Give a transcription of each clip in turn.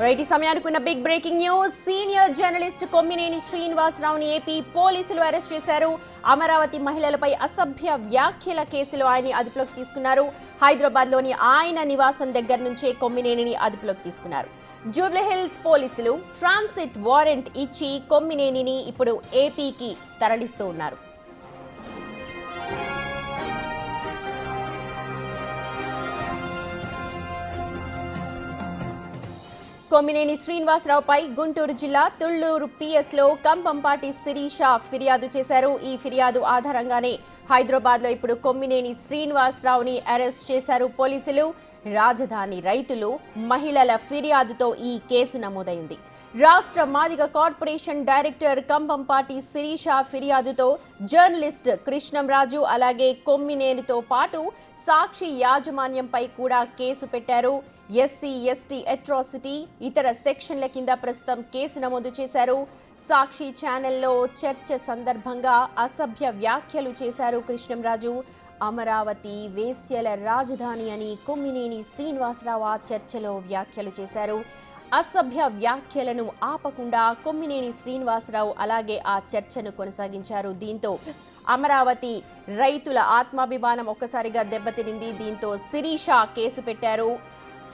Right ఈ సమయానికి ఉన్న big breaking news. Senior journalist Kommineni శ్రీనివాసరావుని ఏపీ పోలీసులు అరెస్ట్ చేశారు. అమరావతి మహిళలపై అసభ్య వ్యాఖ్యల కేసులో ఆయన్ని అదుపులోకి తీసుకున్నారు. హైదరాబాద్లోని ఆయన నివాసం దగ్గర నుంచే కొమ్మినేనిని అదుపులోకి తీసుకున్నారు. జూబ్లీహిల్స్ పోలీసులు ట్రాన్సిట్ వారెంట్ ఇచ్చి కొమ్మినేనిని ఇప్పుడు ఏపీకి తరలిస్తూ ఉన్నారు. కొమ్మినేని శ్రీనివాసరావుపై గుంటూరు జిల్లా తుళ్లూరు పిఎస్లో కంపంపాటి శిరీష ఫిర్యాదు చేశారు. ఈ ఫిర్యాదు ఆధారంగానే హైదరాబాద్లో ఇప్పుడు కొమ్మినేని శ్రీనివాసరావుని అరెస్ట్ చేశారు పోలీసులు. రాజధాని రైతులు, మహిళల ఫిర్యాదుతో ఈ కేసు నమోదైంది. రాష్ట్ర మాదిగ కార్పొరేషన్ డైరెక్టర్ కంపంపాటి శిరీష ఫిర్యాదుతో జర్నలిస్ట్ కృష్ణంరాజు అలాగే కొమ్మినేనితో పాటు సాక్షి యాజమాన్యంపై కూడా కేసు పెట్టారు. ఎస్సీ ఎస్టీ అట్రాసిటీ ఇతర సెక్షన్ల కింద ప్రస్తుతం కేసు నమోదు చేశారు. సాక్షి ఛానల్లో చర్చ సందర్భంగా అసభ్య వ్యాఖ్యలు చేశారు కృష్ణంరాజు. అమరావతి వేశ్యల రాజధాని అని కొమ్మినేని శ్రీనివాసరావు ఆ చర్చలో వ్యాఖ్యలు చేశారు. అసభ్య వ్యాఖ్యలను ఆపకుండా కొమ్మినేని శ్రీనివాసరావు అలాగే ఆ చర్చను కొనసాగించారు. దీంతో అమరావతి రైతుల ఆత్మాభిమానం ఒక్కసారిగా దెబ్బతినింది. దీంతో శిరీష కేసు పెట్టారు.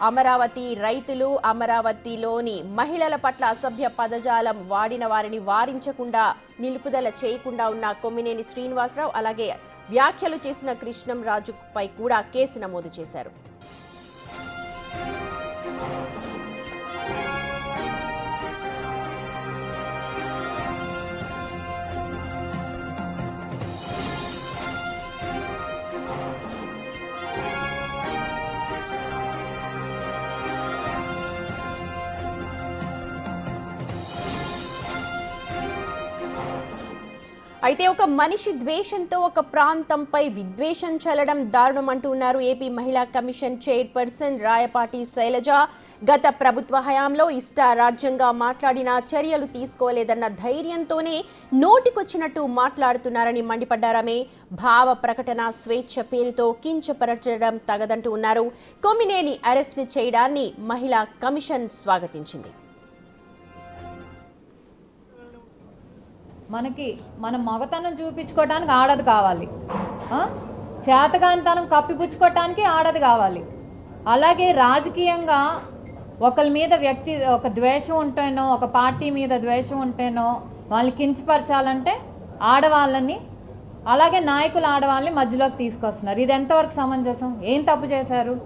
అమరావతి రైతులు, అమరావతిలోని మహిళల పట్ల అసభ్య పదజాలం వాడిన వారిని వారించకుండా నిలుపుదల చేయకుండా ఉన్న కొమ్మినేని శ్రీనివాసరావు అలాగే వ్యాఖ్యలు చేసిన కృష్ణంరాజుపై కూడా కేసు నమోదు చేశారు. అయితే ఒక మనిషి ద్వేషంతో ఒక ప్రాంతంపై విద్వేషం చల్లడం దారుణం అంటూ ఉన్నారు ఏపీ మహిళా కమిషన్ చైర్పర్సన్ రాయపాటి శైలజ. గత ప్రభుత్వ హయాంలో ఇష్టారాజ్యంగా మాట్లాడిన చర్యలు తీసుకోలేదన్న ధైర్యంతోనే నోటికొచ్చినట్టు మాట్లాడుతున్నారని మండిపడ్డారామే. భావ ప్రకటన స్వేచ్ఛ పేరుతో కించపరచడం తగదంటూ ఉన్నారు. కొమ్మినేని అరెస్ట్ చేయడాన్ని మహిళా కమిషన్ స్వాగతించింది. మన మగతనం చూపించుకోవడానికి ఆడది కావాలి, చేతగానితనం కప్పిపుచ్చుకోవటానికి ఆడది కావాలి. అలాగే రాజకీయంగా ఒకరి మీద ఒక ద్వేషం ఉంటేనో ఒక పార్టీ మీద ద్వేషం ఉంటేనో వాళ్ళని కించపరచాలంటే ఆడవాళ్ళని అలాగే నాయకులు ఆడవాళ్ళని మధ్యలోకి తీసుకొస్తున్నారు. ఇది ఎంతవరకు సమంజసం? ఏం తప్పు చేశారు?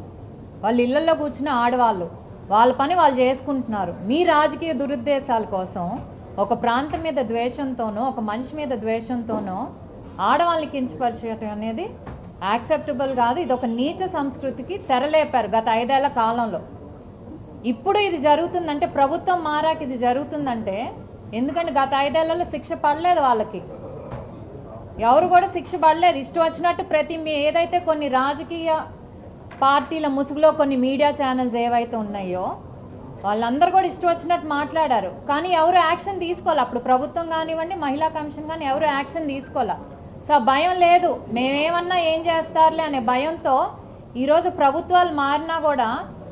వాళ్ళ ఇళ్లలో కూర్చున్న ఆడవాళ్ళు వాళ్ళ పని వాళ్ళు చేసుకుంటున్నారు. మీ రాజకీయ దురుద్దేశాల కోసం ఒక ప్రాంతం మీద ద్వేషంతోనో ఒక మనిషి మీద ద్వేషంతోనో ఆడవాళ్ళని కించపరచడం అనేది యాక్సెప్టబుల్ కాదు. ఇది ఒక నీచ సంస్కృతికి తెరలేపారు గత 5 ఏళ్ల కాలంలో. ఇప్పుడు ఇది జరుగుతుందంటే ప్రభుత్వం మారాక ఇది జరుగుతుందంటే ఎందుకంటే గత 5 ఏళ్లలో శిక్ష పడలేదు, వాళ్ళకి ఎవరు కూడా శిక్ష పడలేదు. ఇష్టం వచ్చినట్టు ఏదైతే కొన్ని రాజకీయ పార్టీల ముసుగులో కొన్ని మీడియా ఛానల్స్ ఏవైతే ఉన్నాయో వాళ్ళందరూ కూడా ఇష్టం వచ్చినట్టు మాట్లాడారు. కానీ ఎవరు యాక్షన్ తీసుకోవాలి. అప్పుడు ప్రభుత్వం కానివ్వండి, మహిళా కమిషన్ కానీ ఎవరు యాక్షన్ తీసుకోవాలి. సో భయం లేదు, మేమేమన్నా ఏం చేస్తారులే అనే భయంతో ఈరోజు ప్రభుత్వాలు మారినా కూడా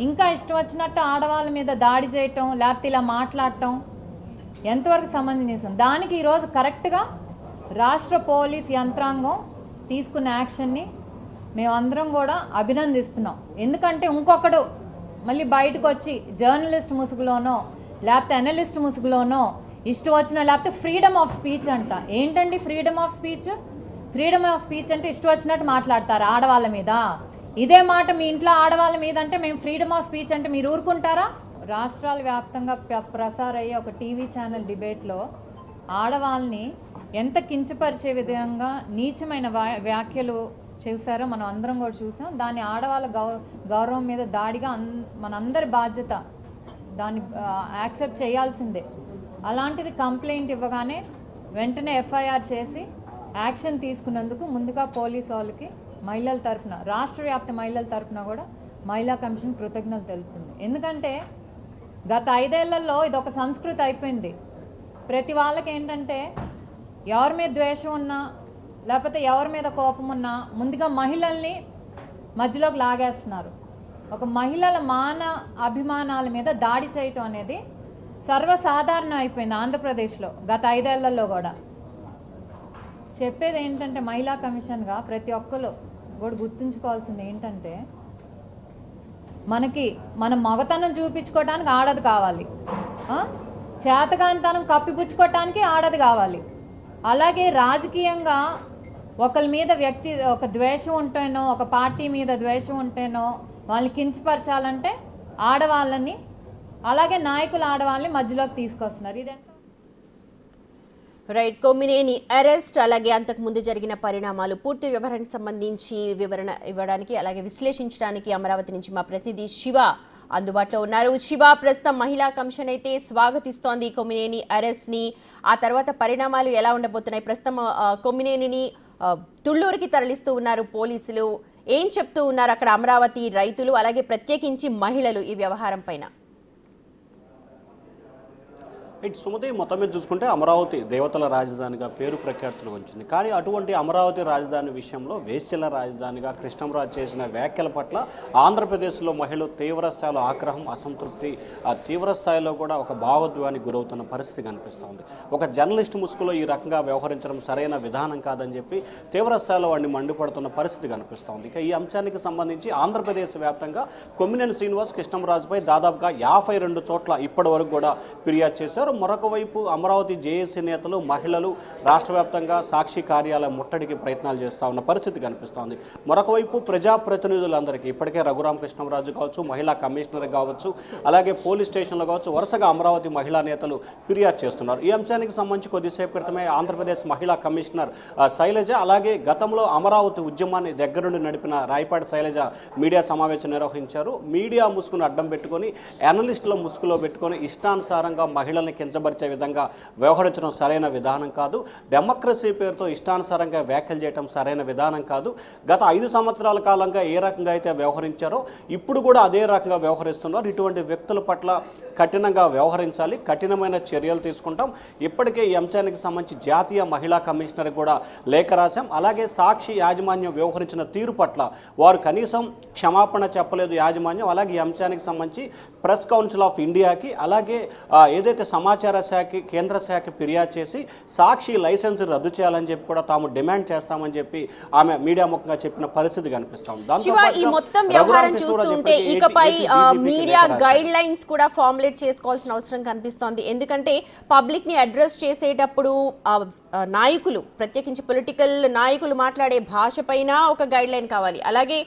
ఇంకా ఇష్టం వచ్చినట్టు ఆడవాళ్ళ మీద దాడి చేయటం లేకపోతే ఇలా మాట్లాడటం ఎంతవరకు సమంజసం? దానికి ఈరోజు కరెక్ట్గా రాష్ట్ర పోలీస్ యంత్రాంగం తీసుకున్న యాక్షన్ని మేమందరం కూడా అభినందిస్తున్నాం. ఎందుకంటే ఇంకొకడు మళ్ళీ బయటకు వచ్చి జర్నలిస్ట్ ముసుగులోనో లేకపోతే అనలిస్ట్ ముసుగులోనో ఇష్టం వచ్చిన లేకపోతే ఫ్రీడమ్ ఆఫ్ స్పీచ్ అంట. ఏంటండి freedom of speech? Freedom of speech అంటే ఇష్టం వచ్చినట్టు మాట్లాడతారు ఆడవాళ్ళ మీద. ఇదే మాట మీ ఇంట్లో ఆడవాళ్ళ మీద అంటే మేము ఫ్రీడమ్ ఆఫ్ స్పీచ్ అంటే మీరు ఊరుకుంటారా? రాష్ట్రాల వ్యాప్తంగా ప్రసారయ్యే ఒక టీవీ ఛానల్ డిబేట్లో ఆడవాళ్ళని ఎంత కించపరిచే విధంగా నీచమైన వ్యాఖ్యలు చేశారో మనం అందరం కూడా చూసాం. దాన్ని ఆడవాళ్ళ గౌరవం మీద దాడిగా మనందరి బాధ్యత, దాన్ని యాక్సెప్ట్ చేయాల్సిందే. అలాంటిది కంప్లైంట్ ఇవ్వగానే వెంటనే ఎఫ్ఐఆర్ చేసి యాక్షన్ తీసుకున్నందుకు ముందుగా పోలీసు వాళ్ళకి మహిళల తరఫున, రాష్ట్ర వ్యాప్త మహిళల తరఫున కూడా మహిళా కమిషన్ కృతజ్ఞతలు తెలుపుతుంది. ఎందుకంటే గత 5 ఏళ్లలో ఇది ఒక సంస్కృతి అయిపోయింది. ప్రతి వాళ్ళకి ఏంటంటే ఎవరి మీద ద్వేషం ఉన్నా లేకపోతే ఎవరి మీద కోపం ఉన్నా ముందుగా మహిళల్ని మధ్యలోకి లాగేస్తున్నారు. ఒక మహిళల అభిమానాల మీద దాడి చేయటం అనేది సర్వసాధారణం అయిపోయింది ఆంధ్రప్రదేశ్లో గత 5 ఏళ్లలో కూడా. చెప్పేది ఏంటంటే మహిళా కమిషన్గా ప్రతి ఒక్కరు కూడా గుర్తుంచుకోవాల్సింది ఏంటంటే మన మగతనం చూపించుకోవడానికి ఆడది కావాలి, చేతగానితనం కప్పిపుచ్చుకోవటానికి ఆడది కావాలి. అలాగే రాజకీయంగా ఒకరి మీద ఒక ద్వేషం ఉంటేనో ఒక పార్టీ మీద ద్వేషం ఉంటేనో వాళ్ళని కించపరచాలంటే ఆడవాళ్ళని అలాగే నాయకులు ఆడవాళ్ళని మధ్యలోకి తీసుకొస్తున్నారు. ఇదంతా రైట్. కొమ్మినేని అరెస్ట్ అలాగే అంతకుముందు జరిగిన పరిణామాలు పూర్తి వివరణకు సంబంధించి వివరణ ఇవ్వడానికి అలాగే విశ్లేషించడానికి అమరావతి నుంచి మా ప్రతినిధి శివ అందుబాటులో ఉన్నారు. శివ, ప్రస్తుతం మహిళా కమిషన్ అయితే స్వాగతిస్తోంది కొమ్మినేని అరెస్ట్ ని. ఆ తర్వాత పరిణామాలు ఎలా ఉండబోతున్నాయి? ప్రస్తుతం కొమ్మినేనిని తుళ్లూరుకి తరలిస్తూ ఉన్నారు పోలీసులు. ఏం చెప్తూ ఉన్నారు అక్కడ అమరావతి రైతులు అలాగే ప్రత్యేకించి మహిళలు ఈ వ్యవహారం పైన? సుమతి, మొత్తం మీద చూసుకుంటే అమరావతి దేవతల రాజధానిగా పేరు ప్రఖ్యాతులు వచ్చింది. కానీ అటువంటి అమరావతి రాజధాని విషయంలో వేశ్యల రాజధానిగా కృష్ణంరాజు చేసిన వ్యాఖ్యల పట్ల ఆంధ్రప్రదేశ్లో మహిళలు తీవ్ర స్థాయిలో ఆగ్రహం, అసంతృప్తి, ఆ తీవ్ర స్థాయిలో కూడా ఒక భావోద్వేగానికి గురవుతున్న పరిస్థితి కనిపిస్తుంది. ఒక జర్నలిస్ట్ ముసుగులో ఈ రకంగా వ్యవహరించడం సరైన విధానం కాదని చెప్పి తీవ్ర స్థాయిలో వాడిని మండిపడుతున్న పరిస్థితి కనిపిస్తుంది. ఇక ఈ అంశానికి సంబంధించి ఆంధ్రప్రదేశ్ వ్యాప్తంగా కొమ్మినేని శ్రీనివాస్ కృష్ణంరాజుపై దాదాపుగా 52 చోట్ల ఇప్పటి వరకు కూడా ఫిర్యాదు చేశారు. మరొక వైపు అమరావతి జేఏసీ నేతలు, మహిళలు రాష్ట్ర వ్యాప్తంగా సాక్షి కార్యాలయం ముట్టడికి ప్రయత్నాలు చేస్తూ ఉన్న పరిస్థితి కనిపిస్తోంది. మరొక వైపు ప్రజాప్రతినిధులందరికీ ఇప్పటికే రఘురామ కృష్ణంరాజు కావచ్చు, మహిళా కమిషనర్ కావచ్చు, అలాగే పోలీస్ స్టేషన్లో కావచ్చు వరుసగా అమరావతి మహిళా నేతలు ఫిర్యాదు చేస్తున్నారు. ఈ అంశానికి సంబంధించి కొద్దిసేపు క్రితమే ఆంధ్రప్రదేశ్ మహిళా కమిషనర్ శైలజ, అలాగే గతంలో అమరావతి ఉద్యమాన్ని దగ్గరుండి నడిపిన రాయపాటి శైలజ మీడియా సమావేశం నిర్వహించారు. మీడియా ముసుగును అడ్డం పెట్టుకొని, అనలిస్టుల ముసుగులో పెట్టుకొని ఇష్టానుసారంగా మహిళల్ని కించబరిచే విధంగా వ్యవహరించడం సరైన విధానం కాదు. డెమోక్రసీ పేరుతో ఇష్టానుసారంగా వ్యాఖ్యలు చేయడం సరైన విధానం కాదు. గత 5 సంవత్సరాల కాలంగా ఏ రకంగా అయితే వ్యవహరించారో ఇప్పుడు కూడా అదే రకంగా వ్యవహరిస్తున్నారు. ఇటువంటి వ్యక్తుల పట్ల కఠినంగా వ్యవహరించాలి, కఠినమైన చర్యలు తీసుకుంటాం. ఇప్పటికే ఈ అంశానికి సంబంధించి జాతీయ మహిళా కమిషనర్ కూడా లేఖ రాశాం. అలాగే సాక్షి యాజమాన్యం వ్యవహరించిన తీరు పట్ల వారు కనీసం క్షమాపణ చెప్పలేదు యాజమాన్యం. అలాగే ఈ అంశానికి సంబంధించి ప్రెస్ కౌన్సిల్ ఆఫ్ ఇండియాకి, అలాగే ఏదైతే సమాచార శాఖ కేంద్ర శాఖ ఫిర్యాదు చేసి సాక్షి లైసెన్స్ రద్దు చేయాలని చెప్పి కూడా తాము డిమాండ్ చేస్తామని చెప్పి ఆమె మీడియా ముఖంగా చెప్పిన పరిస్థితి కనిపిస్తుంది. ఈ మొత్తం వ్యవహారం చూస్తుంటే ఇకపై మీడియా గైడ్ లైన్స్ కూడా ఫార్ములేట్ చేసుకోవాల్సిన అవసరం కనిపిస్తోంది. ఎందుకంటే పబ్లిక్ ని అడ్రస్ చేసేటప్పుడు నాయకులు, ప్రత్యేకించి పొలిటికల్ నాయకులు మాట్లాడే భాష పైన ఒక గైడ్ లైన్ కావాలి. అలాగే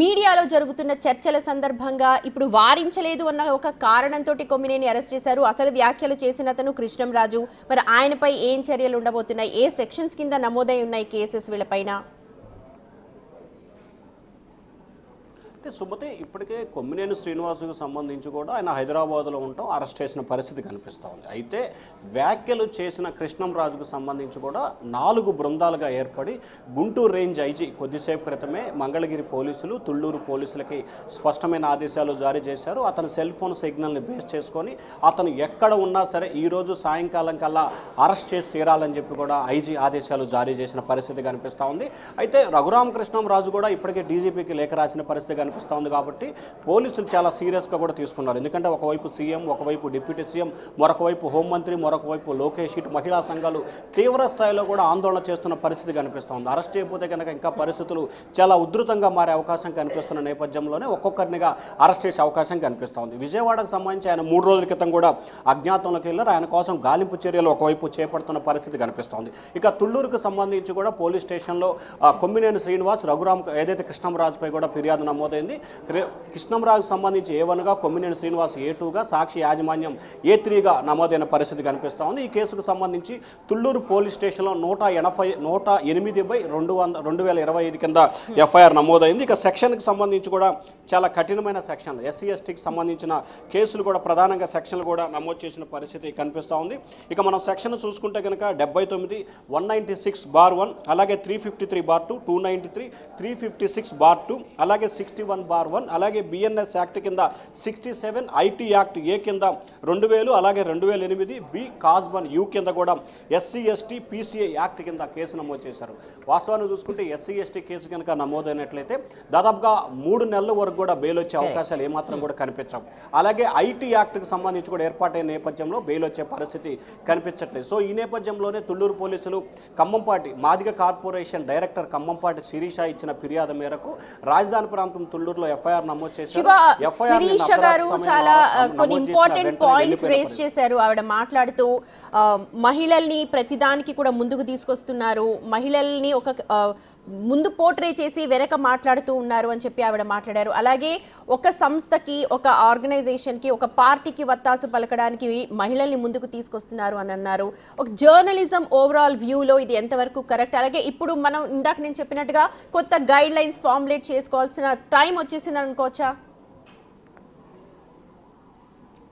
మీడియాలో జరుగుతున్న చర్చల సందర్భంగా ఇప్పుడు వారించలేదు అన్న ఒక కారణంతో కొమ్మినేని అరెస్ట్ చేశారు. అసలు వ్యాఖ్యలు చేసిన అతను కృష్ణంరాజు. మరి ఆయనపై ఏం చర్యలు ఉండబోతున్నాయి? ఏ సెక్షన్స్ కింద నమోదై ఉన్నాయి కేసెస్ వీళ్ళపైన? సుమతి, ఇప్పటికే కొమ్మినేని శ్రీనివాసుకు సంబంధించి కూడా ఆయన హైదరాబాద్లో ఉండటం అరెస్ట్ చేసిన పరిస్థితి కనిపిస్తూ ఉంది. అయితే వ్యాఖ్యలు చేసిన కృష్ణంరాజుకు సంబంధించి కూడా 4 బృందాలుగా ఏర్పడి గుంటూరు రేంజ్ ఐజీ కొద్దిసేపు క్రితమే మంగళగిరి పోలీసులు, తుళ్లూరు పోలీసులకి స్పష్టమైన ఆదేశాలు జారీ చేశారు. అతని సెల్ ఫోన్ సిగ్నల్ని బేస్ చేసుకొని అతను ఎక్కడ ఉన్నా సరే ఈరోజు సాయంకాలం కల్లా అరెస్ట్ చేసి తీరాలని చెప్పి కూడా ఐజీ ఆదేశాలు జారీ చేసిన పరిస్థితి కనిపిస్తూ ఉంది. అయితే రఘురామ కృష్ణంరాజు కూడా ఇప్పటికే డీజీపీకి లేఖ రాసిన పరిస్థితి కనిపిస్తుంది. కాబట్టి పోలీసులు చాలా సీరియస్గా కూడా తీసుకున్నారు. ఎందుకంటే ఒకవైపు సీఎం, ఒకవైపు డిప్యూటీ సీఎం, మరొక వైపు హోంమంత్రి, మరొక వైపు లోకేష్, ఇటు మహిళా సంఘాలు తీవ్ర స్థాయిలో కూడా ఆందోళన చేస్తున్న పరిస్థితి కనిపిస్తుంది. అరెస్ట్ చేయకపోతే కనుక ఇంకా పరిస్థితులు చాలా ఉధృతంగా మారే అవకాశం కనిపిస్తున్న నేపథ్యంలోనే ఒక్కొక్కరినిగా అరెస్ట్ చేసే అవకాశం కనిపిస్తుంది. విజయవాడకు సంబంధించి ఆయన 3 రోజుల క్రితం కూడా అజ్ఞాతంలోకి వెళ్ళారు. ఆయన కోసం గాలింపు చర్యలు ఒకవైపు చేపడుతున్న పరిస్థితి కనిపిస్తుంది. ఇక తుళ్లూరుకు సంబంధించి కూడా పోలీస్ స్టేషన్లో కొమ్మినేని శ్రీనివాస్, రఘురామ్ ఏదైతే కృష్ణంరాజుపై కూడా ఫిర్యాదు నమోదైంది. కృష్ణంరాజుకు సంబంధించి A1గా, కొమ్మినేని శ్రీనివాస్ A2గా, సాక్షి యాజమాన్యం A3గా నమోదైన పరిస్థితి కనిపిస్తూ ఉంది. ఈ కేసుకు సంబంధించి తుళ్లూరు పోలీస్ స్టేషన్లో 108/2025 కింద ఎఫ్ఐఆర్ నమోదైంది. ఇక సెక్షన్కి సంబంధించి కూడా చాలా కఠినమైన సెక్షన్లు, SC STకి సంబంధించిన కేసులు కూడా ప్రధానంగా సెక్షన్లు కూడా నమోదు చేసిన పరిస్థితి కనిపిస్తూ ఉంది. ఇక మనం సెక్షన్ చూసుకుంటే కనుక 79, 196/1, అలాగే 353/2, 293, 356/2, అలాగే 61 61/1, అలాగే బిఎన్ఎస్ యాక్ట్ కింద 67, ఐటీ యాక్ట్ ఏ కింద 2000, అలాగే 2008 బి కాజ్ 1 యూ కింద కూడా ఎస్సీ ఎస్టీ పీసీఏ యాక్ట్ కింద కేసు నమోదు చేశారు. వాస్తవాన్ని చూసుకుంటే ఎస్సీ ఎస్టీ కేసు కనుక నమోదైనట్లయితే దాదాపుగా 3 నెలల వరకు కూడా బెయిల్ వచ్చే అవకాశాలు ఏమాత్రం కూడా కనిపించవు. అలాగే ఐటీ యాక్ట్కి సంబంధించి కూడా ఏర్పాటైన నేపథ్యంలో బెయిల్ వచ్చే పరిస్థితి కనిపించట్లేదు. సో ఈ నేపథ్యంలోనే తుళ్ళూరు పోలీసులు ఖమ్మంపాటి మాదిగ కార్పొరేషన్ డైరెక్టర్ ఖమ్మంపాటి శిరీష ఇచ్చిన ఫిర్యాదు మేరకు రాజధాని ప్రాంతం తుళ్ళూరులో ఎఫ్ఐఆర్ నమోదు చేశారు. శిరీష గారు చాలా కొన్ని ఇంపార్టెంట్ పాయింట్స్ రేస్ చేశారు. ఆవిడ మాట్లాడుతూ మహిళల్ని ప్రతిదానికి కూడా ముందుకు తీసుకొస్తున్నారు, మహిళల్ని ఒక ముందు పోర్ట్రే చేసి వెనక మాట్లాడుతూ ఉన్నారు అని చెప్పి ఆవిడ మాట్లాడారు. అలాగే ఒక సంస్థకి, ఒక ఆర్గనైజేషన్కి, ఒక పార్టీకి వత్తాసు పలకడానికి మహిళల్ని ముందుకు తీసుకొస్తున్నారు అని అన్నారు. ఒక జర్నలిజం ఓవరాల్ వ్యూలో ఇది ఎంతవరకు కరెక్ట్? అలాగే ఇప్పుడు మనం ఇందాక నేను చెప్పినట్టుగా కొత్త గైడ్ లైన్స్ ఫార్ములేట్ చేసుకోవాల్సిన టైం వచ్చేసింది అనుకోవచ్చా?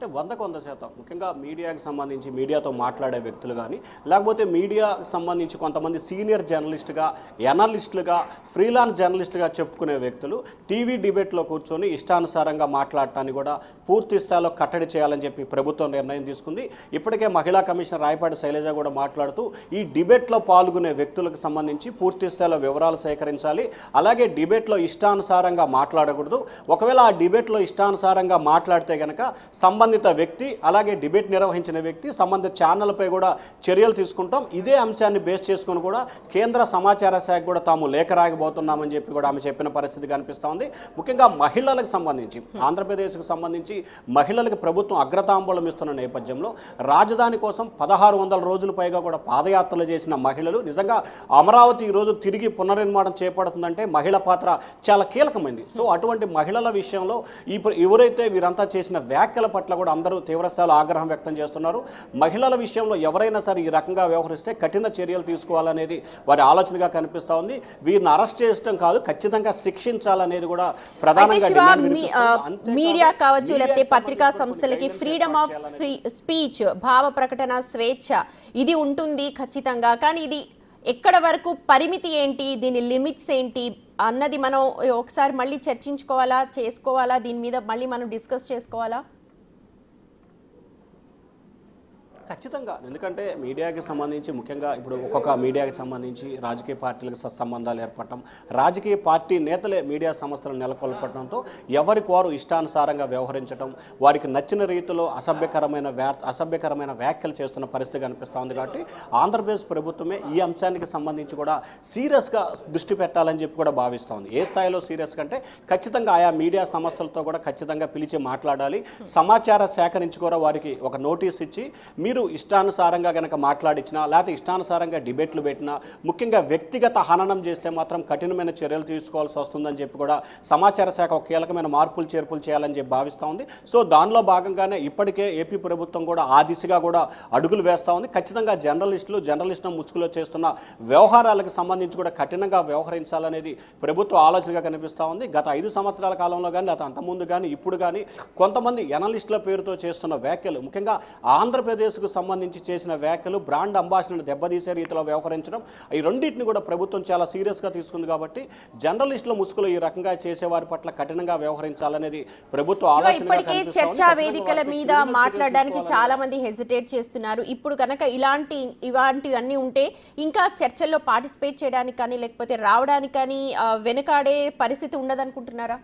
అంటే 100% ముఖ్యంగా మీడియాకి సంబంధించి మీడియాతో మాట్లాడే వ్యక్తులు కానీ, లేకపోతే మీడియాకి సంబంధించి కొంతమంది సీనియర్ జర్నలిస్టుగా, ఎనలిస్టులుగా, ఫ్రీలాన్స్ జర్నలిస్టుగా చెప్పుకునే వ్యక్తులు టీవీ డిబేట్లో కూర్చొని ఇష్టానుసారంగా మాట్లాడటాన్ని కూడా పూర్తి స్థాయిలో కట్టడి చేయాలని చెప్పి ప్రభుత్వం నిర్ణయం తీసుకుంది. ఇప్పటికే మహిళా కమిషనర్ రాయపాటి శైలజ కూడా మాట్లాడుతూ ఈ డిబేట్లో పాల్గొనే వ్యక్తులకు సంబంధించి పూర్తి స్థాయిలో వివరాలు సేకరించాలి, అలాగే డిబేట్లో ఇష్టానుసారంగా మాట్లాడకూడదు. ఒకవేళ ఆ డిబేట్లో ఇష్టానుసారంగా మాట్లాడితే కనుక సంబంధిత వ్యక్తి, అలాగే డిబేట్ నిర్వహించిన వ్యక్తి, సంబంధిత ఛానల్పై కూడా చర్యలు తీసుకుంటాం. ఇదే అంశాన్ని బేస్ చేసుకుని కూడా కేంద్ర సమాచార శాఖ కూడా తాము లేఖ రాయబోతున్నామని చెప్పి కూడా ఆమె చెప్పిన పరిస్థితి కనిపిస్తూ ఉంది. ముఖ్యంగా మహిళలకు సంబంధించి, ఆంధ్రప్రదేశ్కు సంబంధించి మహిళలకు ప్రభుత్వం అగ్రతాంబూలం ఇస్తున్న నేపథ్యంలో రాజధాని కోసం 1600 రోజుల పైగా కూడా పాదయాత్రలు చేసిన మహిళలు, నిజంగా అమరావతి ఈరోజు తిరిగి పునర్నిర్మాణం చేపడుతుందంటే మహిళ పాత్ర చాలా కీలకమైంది. సో అటువంటి మహిళల విషయంలో ఎవరైతే వీరంతా చేసిన వ్యాఖ్యల పట్ల కూడా అందరూ తీవ్రస్థాయిలో ఆగ్రహం వ్యక్తం చేస్తున్నారు. మహిళల విషయంలో ఎవరైనా సరే ఈ రకంగా వ్యవహరిస్తే కఠిన చర్యలు తీసుకోవాలనేది వారి ఆలోచనగా కనిపిస్తూ ఉంది. వీరిని అరెస్ట్ చేయడం కాదు, ఖచ్చితంగా శిక్షించాలనేది కూడా ప్రధానంగా మీడియా కావచ్చు, లేకపోతే పత్రికా సంస్థలకి ఫ్రీడమ్ ఆఫ్ స్పీచ్, భావ ప్రకటన స్వేచ్ఛ ఇది ఉంటుంది ఖచ్చితంగా. కానీ ఇది ఎక్కడ వరకు పరిమితి ఏంటి, దీని లిమిట్స్ ఏంటి అన్నది మనం ఒకసారి మళ్ళీ చర్చించుకోవాలా, చేసుకోవాలా, దీని మీద మళ్ళీ మనం డిస్కస్ చేసుకోవాలా? ఖచ్చితంగా. ఎందుకంటే మీడియాకి సంబంధించి ముఖ్యంగా ఇప్పుడు ఒక్కొక్క మీడియాకి సంబంధించి రాజకీయ పార్టీలకు సత్సంబంధాలు ఏర్పడటం, రాజకీయ పార్టీ నేతలే మీడియా సంస్థలు నెలకొల్పడంతో ఎవరికి వారు ఇష్టానుసారంగా వ్యవహరించడం, వారికి నచ్చిన రీతిలో అసభ్యకరమైన వ్యాఖ్యలు చేస్తున్న పరిస్థితి కనిపిస్తూ ఉంది. కాబట్టి ఆంధ్రప్రదేశ్ ప్రభుత్వమే ఈ అంశానికి సంబంధించి కూడా సీరియస్గా దృష్టి పెట్టాలని చెప్పి కూడా భావిస్తోంది. ఏ స్థాయిలో సీరియస్ కంటే ఖచ్చితంగా ఆయా మీడియా సంస్థలతో కూడా ఖచ్చితంగా పిలిచి మాట్లాడాలి. సమాచార శాఖ నుంచి కూడా వారికి ఒక నోటీస్ ఇచ్చి మీరు ఇష్టానుసారంగా గనక మాట్లాడించినా, లేకపోతే ఇష్టానుసారంగా డిబేట్లు పెట్టినా, ముఖ్యంగా వ్యక్తిగత హననం చేస్తే మాత్రం కఠినమైన చర్యలు తీసుకోవాల్సి వస్తుందని చెప్పి కూడా సమాచార శాఖ ఒక కీలకమైన మార్పులు చేర్పులు చేయాలని చెప్పి భావిస్తూ ఉంది. సో దానిలో భాగంగానే ఇప్పటికే ఏపీ ప్రభుత్వం కూడా ఆ దిశగా కూడా అడుగులు వేస్తూ ఉంది. ఖచ్చితంగా జర్నలిస్టులు ముసుగులో చేస్తున్న వ్యవహారాలకు సంబంధించి కూడా కఠినంగా వ్యవహరించాలనేది ప్రభుత్వ ఆలోచనగా కనిపిస్తూ ఉంది. గత 5 సంవత్సరాల కాలంలో కానీ, లేదా అంతకుముందు కానీ, ఇప్పుడు కానీ కొంతమంది ఎనలిస్టుల పేరుతో చేస్తున్న వ్యాఖ్యలు, ముఖ్యంగా ఆంధ్రప్రదేశ్కు సంబంధించి చేసిన వ్యాఖ్యలు బ్రాండ్ అంబాసిడర్ను దెబ్బతీసే రీతిలో వ్యవహరించడం, ఈ రెండింటిని కూడా ప్రభుత్వం చాలా సీరియస్గా తీసుకుంది. కాబట్టి జర్నలిస్టుల ముసుగులో ఈ రకంగా చేసేవారి పట్ల కఠినంగా వ్యవహరించాలనేది ప్రభుత్వ ఆలోచన. ఇప్పటికే చర్చా వేదికల మీద మాట్లాడడానికి చాలా మంది హెజిటేట్ చేస్తున్నారు. ఇప్పుడు కనుక ఇలాంటివన్నీ ఉంటే ఇంకా చర్చల్లో పార్టిసిపేట్ చేయడానికి కానీ, లేకపోతే రావడానికి కానీ వెనుకాడే పరిస్థితి ఉండదనుకుంటున్నారా?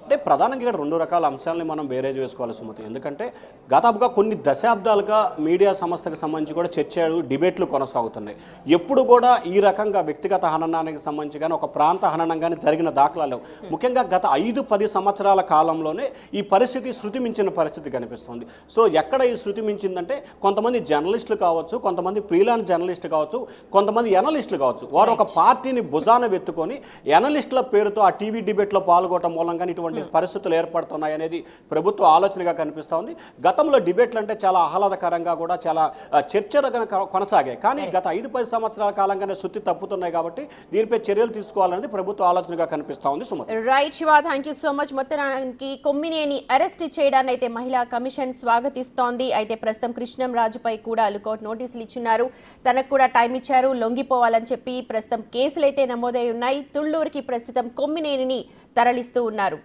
అంటే ప్రధానంగా ఇక్కడ 2 రకాల అంశాలని మనం బేరేజ్ వేసుకోవాలి సుమతి. ఎందుకంటే దాదాపుగా కొన్ని దశాబ్దాలుగా మీడియా సంస్థకు సంబంధించి కూడా చర్చలు, డిబేట్లు కొనసాగుతున్నాయి. ఎప్పుడు కూడా ఈ రకంగా వ్యక్తిగత హననానికి సంబంధించి కానీ, ఒక ప్రాంత హననం కానీ జరిగిన దాఖలాలు ముఖ్యంగా గత 5-10 సంవత్సరాల కాలంలోనే ఈ పరిస్థితి శృతి మించిన పరిస్థితి కనిపిస్తుంది. సో ఎక్కడ ఈ శృతి మించిందంటే కొంతమంది జర్నలిస్టులు కావచ్చు, కొంతమంది ఫ్రీలాన్స్ జర్నలిస్టు కావచ్చు, కొంతమంది ఎనలిస్టులు కావచ్చు, వారు ఒక పార్టీని భుజాన వెత్తుకొని ఎనలిస్టుల పేరుతో ఆ టీవీ డిబేట్లో పాల్గొనడం మూలంగా ఇటువంటి పరిస్థితులు ఏర్పడుతున్నాయి అనేది ప్రభుత్వ ఆలోచనగా కనిపిస్తోంది. గతంలో డిబేట్లు అంటే చాలా ఆహ్లాదకరంగా కూడా చాలా చర్చలు కొనసాగాయి. కానీ గత 5-10 సంవత్సరాల కాలంగానే సుత్తి తప్పుతున్నాయి కాబట్టి దీనిపై చర్యలు తీసుకోవాలనేది ప్రభుత్వ ఆలోచనగా కనిపిస్తా ఉంది. Sumathi. Right Shiva, thank you so much. మొత్తానికి కొమ్మినేని అరెస్ట్ చేయడాన్ని అయితే మహిళా కమిషన్ స్వాగతిస్తోంది. అయితే ప్రస్తుతం కృష్ణంరాజుపై కూడా లుకౌట్ నోటీసులు ఇచ్చున్నారు. తనకు కూడా టైం ఇచ్చారు లొంగిపోవాలని చెప్పి. ప్రస్తుతం కేసులైతే నమోదై ఉన్నాయి. తుళ్లూరుకి ప్రస్తుతం కొమ్మినేనిని తరలిస్తూ ఉన్నారు.